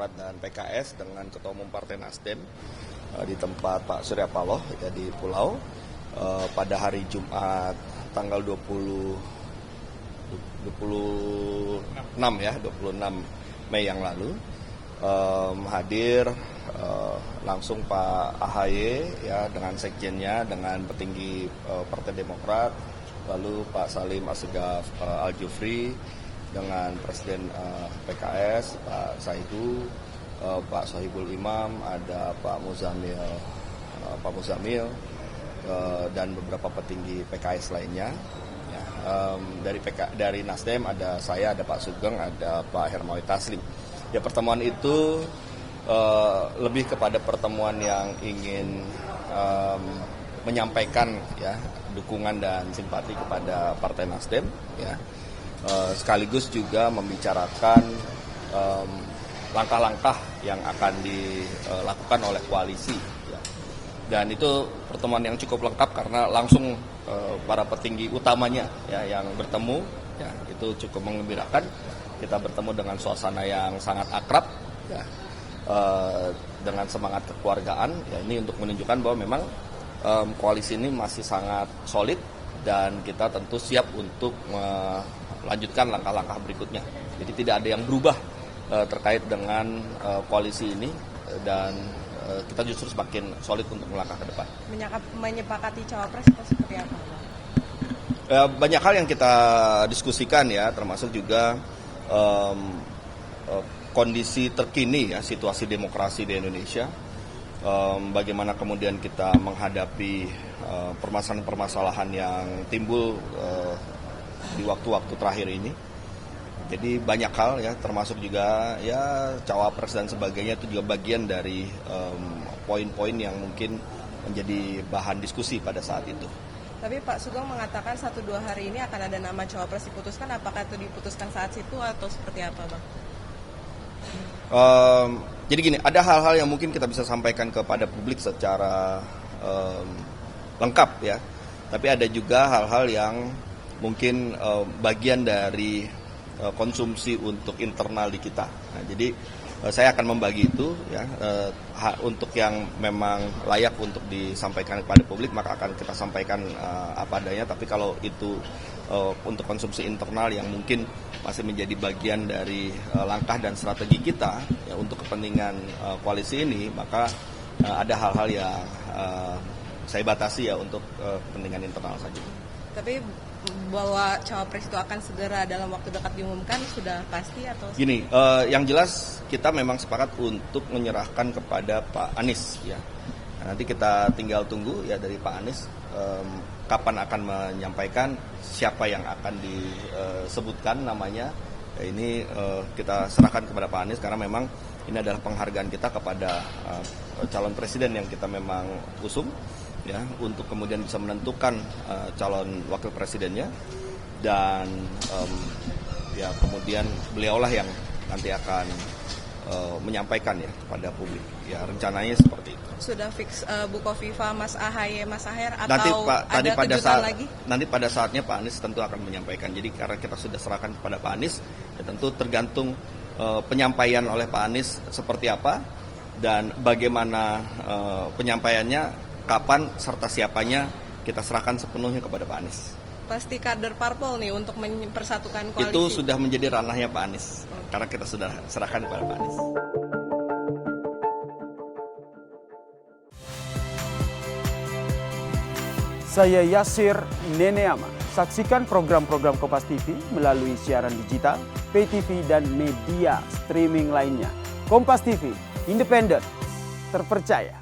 Demokrat dan PKS dengan Ketua Umum Partai Nasdem di tempat Pak Surya Paloh ya, di Pulau pada hari Jumat tanggal 26 Mei yang lalu. Hadir langsung Pak AHY ya dengan sekjennya, dengan petinggi Partai Demokrat, lalu Pak Salim Assegaf Al-Jufri dengan Presiden PKS Pak Saidu, Pak Sohibul Imam, ada Pak Muzamil dan beberapa petinggi PKS lainnya. Ya, dari Nasdem ada saya, ada Pak Sugeng, ada Pak Hermawi Taslim. Ya, pertemuan itu lebih kepada pertemuan yang ingin menyampaikan ya dukungan dan simpati kepada Partai Nasdem ya. Sekaligus juga membicarakan langkah-langkah yang akan dilakukan oleh koalisi ya. Dan itu pertemuan yang cukup lengkap karena langsung para petinggi utamanya ya yang bertemu ya, itu cukup menggembirakan. Kita bertemu dengan suasana yang sangat akrab ya, dengan semangat kekeluargaan ya, ini untuk menunjukkan bahwa memang koalisi ini masih sangat solid dan kita tentu siap untuk melanjutkan langkah-langkah berikutnya. Jadi tidak ada yang berubah terkait dengan koalisi ini dan kita justru semakin solid untuk melangkah ke depan. Menyepakati cawapres atau seperti apa? Banyak hal yang kita diskusikan ya, termasuk juga kondisi terkini ya, situasi demokrasi di Indonesia, bagaimana kemudian kita menghadapi permasalahan-permasalahan yang timbul di waktu-waktu terakhir ini. Jadi banyak hal ya, termasuk juga ya cawapres dan sebagainya, itu juga bagian dari poin-poin yang mungkin menjadi bahan diskusi pada saat itu. Tapi Pak Sugeng mengatakan 1-2 hari ini akan ada nama cawapres diputuskan. Apakah itu diputuskan saat itu atau seperti apa, Bang? Jadi gini, ada hal-hal yang mungkin kita bisa sampaikan kepada publik secara lengkap ya. Tapi ada juga hal-hal yang mungkin bagian dari konsumsi untuk internal di kita. Nah, jadi saya akan membagi itu ya, untuk yang memang layak untuk disampaikan kepada publik maka akan kita sampaikan apa adanya. Tapi kalau itu untuk konsumsi internal yang mungkin masih menjadi bagian dari langkah dan strategi kita ya, untuk kepentingan koalisi ini, maka ada hal-hal yang saya batasi ya untuk kepentingan internal saja. Tapi bahwa cawapres itu akan segera dalam waktu dekat diumumkan sudah pasti atau? Gini, yang jelas kita memang sepakat untuk menyerahkan kepada Pak Anies ya. Nah, nanti kita tinggal tunggu ya dari Pak Anies kapan akan menyampaikan siapa yang akan disebutkan namanya. Ya, ini kita serahkan kepada Pak Anies karena memang ini adalah penghargaan kita kepada calon presiden yang kita memang usung ya, untuk kemudian bisa menentukan calon wakil presidennya dan ya kemudian beliaulah yang nanti akan menyampaikan ya pada publik ya, rencananya seperti itu. Sudah fix Bukoviva, Mas AHY, Mas Aher atau nanti, Pak, ada kejutan lagi? Nanti pada saatnya Pak Anies tentu akan menyampaikan. Jadi karena kita sudah serahkan kepada Pak Anies ya, tentu tergantung penyampaian oleh Pak Anies seperti apa dan bagaimana penyampaiannya, kapan serta siapanya kita serahkan sepenuhnya kepada Pak Anies. Pasti kader parpol nih untuk mempersatukan koalisi. Itu sudah menjadi ranahnya Pak Anies karena kita sudah serahkan kepada Pak Anies. Saya Yasir Neneama. Saksikan program-program Kompas TV melalui siaran digital, pay TV dan media streaming lainnya. Kompas TV, independen, terpercaya.